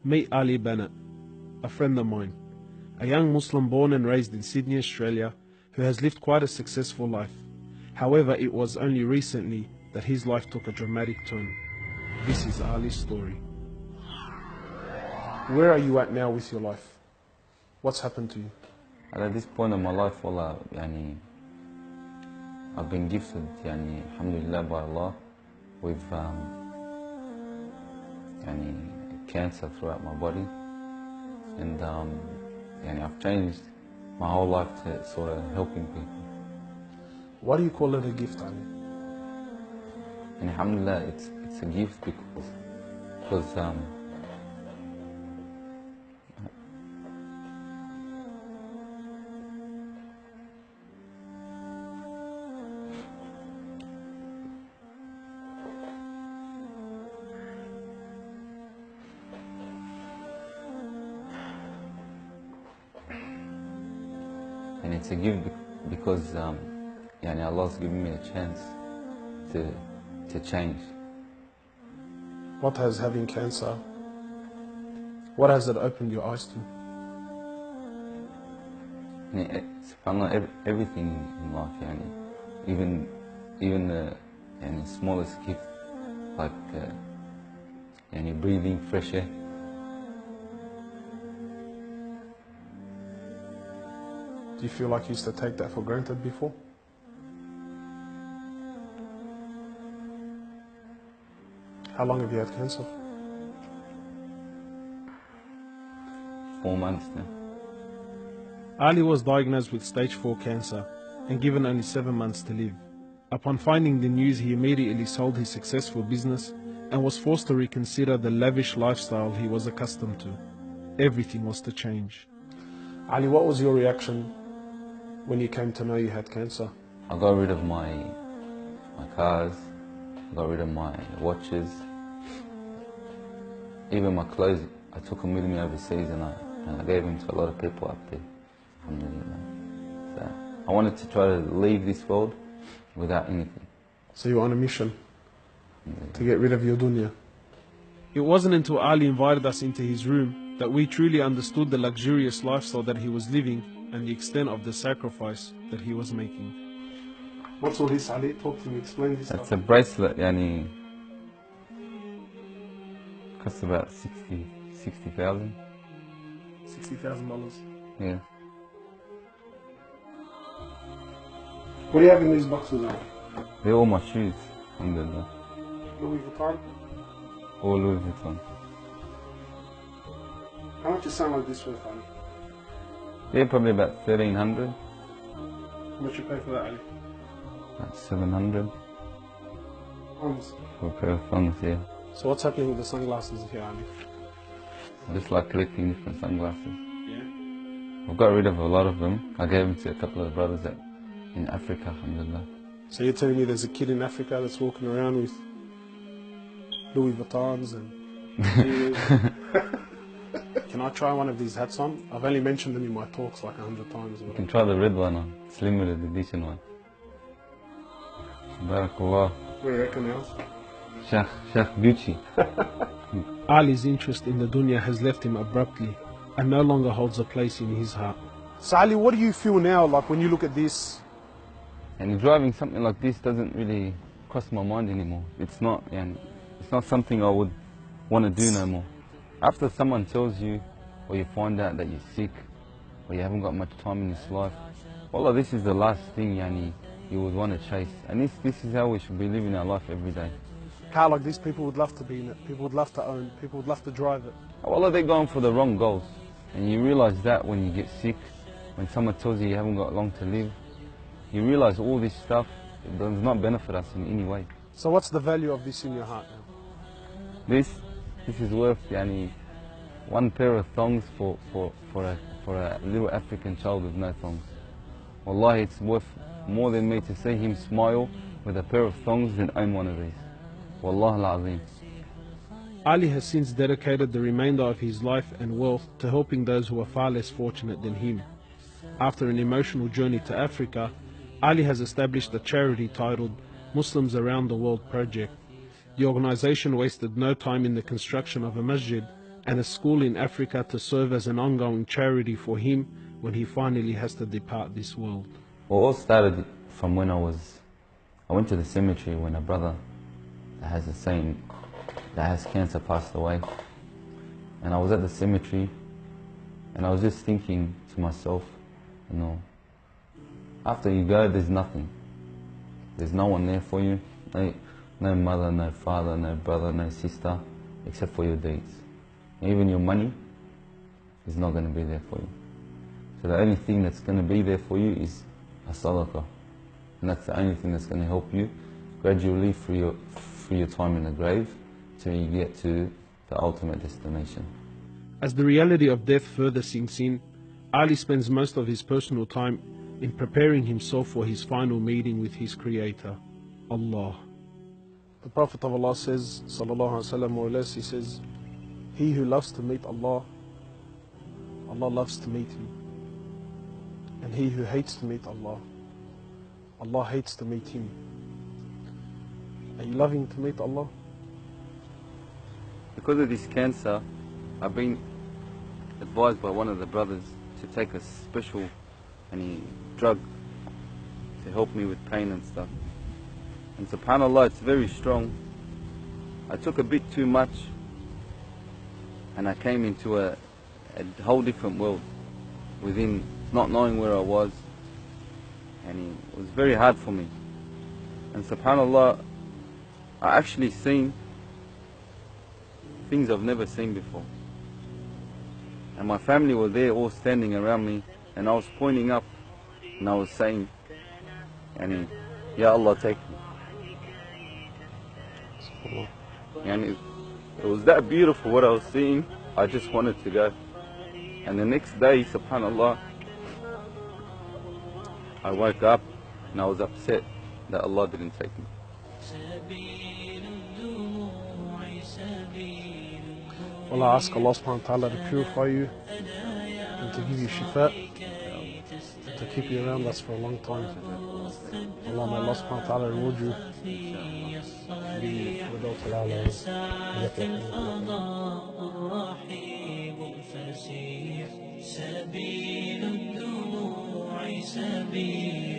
Meet Ali Banaat, a friend of mine, a young Muslim born and raised in Sydney, Australia, who has lived quite a successful life. However, it was only recently that his life took a dramatic turn. This is Ali's story. Where are you at now with your life? What's happened to you? At this point in my life, wallah, I've been gifted, alhamdulillah, by Allah, with cancer throughout my body, and I've changed my whole life to sort of helping people. Why do you call it a gift, Ali? And alhamdulillah, it's a gift because and it's a gift because Allah's given me a chance to change. What has having cancer, what has it opened your eyes to? SubhanAllah, everything in life, even the smallest gift, like breathing fresh air. Do you feel like you used to take that for granted before? How long have you had cancer? 4 months now. Ali was diagnosed with stage 4 cancer and given only 7 months to live. Upon finding the news, he immediately sold his successful business and was forced to reconsider the lavish lifestyle he was accustomed to. Everything was to change. Ali, what was your reaction when you came to know you had cancer? I got rid of my cars, I got rid of my watches, even my clothes. I took them with me overseas and I gave them to a lot of people up there. So I wanted to try to leave this world without anything. So you were on a mission to get rid of your dunya. It wasn't until Ali invited us into his room that we truly understood the luxurious lifestyle that he was living and the extent of the sacrifice that he was making. What's all this, Ali? Talk to me, explain this. It's a bracelet, costs about $60,000. $60,000. Yeah. What do you have in these boxes, Ali? They're all my shoes, alhamdulillah. Louis Vuitton? All Louis Vuitton. How much is something like this worth, Ali? They're probably about 1,300. How much you pay for that, Ali? About 700. Pounds. For a pair of thongs, yeah. So what's happening with the sunglasses here, Ali? I just like collecting different sunglasses. Yeah? I've got rid of a lot of them. I gave them to a couple of brothers in Africa, alhamdulillah. So you're telling me there's a kid in Africa that's walking around with Louis Vuittons and... Can I try one of these hats on? I've only mentioned them in my talks like 100 times. You can try the red one on. It's limited edition one. Barakallah. What do you reckon else? Sheikh Gucci. Ali's interest in the dunya has left him abruptly and no longer holds a place in his heart. So Ali, what do you feel now, like when you look at this? And driving something like this doesn't really cross my mind anymore. It's not something I would want to do no more. After someone tells you, or you find out that you're sick, or you haven't got much time in this life, wallah, this is the last thing you would want to chase. And this is how we should be living our life every day. Car like this, people would love to be in it, people would love to own, people would love to drive it. Wallah, they're going for the wrong goals. And you realize that when you get sick, when someone tells you you haven't got long to live, you realize all this stuff does not benefit us in any way. So what's the value of this in your heart now? This is worth one pair of thongs for a little African child with no thongs. Wallahi, it's worth more than me to see him smile with a pair of thongs than own one of these. Wallah al-Azim. Ali has since dedicated the remainder of his life and wealth to helping those who are far less fortunate than him. After an emotional journey to Africa, Ali has established a charity titled Muslims Around the World Project. The organization wasted no time in the construction of a masjid and a school in Africa to serve as an ongoing charity for him when he finally has to depart this world. Well, it all started from when I went to the cemetery when a brother that has cancer passed away. And I was at the cemetery and I was just thinking to myself, you know, after you go, there's nothing. There's no one there for you. No mother, no father, no brother, no sister, except for your deeds. Even your money is not going to be there for you. So the only thing that's going to be there for you is a sadaqah. And that's the only thing that's going to help you gradually through your time in the grave till you get to the ultimate destination. As the reality of death further sinks in, Ali spends most of his personal time in preparing himself for his final meeting with his Creator, Allah. The Prophet of Allah says, sallallahu alaihi wasallam, more or less, he says, he who loves to meet Allah, Allah loves to meet him. And he who hates to meet Allah, Allah hates to meet him. Are you loving to meet Allah? Because of this cancer, I've been advised by one of the brothers to take a special drug to help me with pain and stuff. And subhanAllah, it's very strong. I took a bit too much and I came into a whole different world within not knowing where I was, and it was very hard for me. And subhanAllah, I actually seen things I've never seen before. And my family were there all standing around me, and I was pointing up and I was saying, Ya Allah, take me. And it was that beautiful what I was seeing, I just wanted to go. And the next day, subhanAllah, I woke up and I was upset that Allah didn't take me. Well, I ask Allah subhanahu wa ta'ala to purify you and to give you shifa, and to keep you around us for a long time. Allah, may Allah subhanahu wa ta'ala reward you. سبيل الدموع سبيل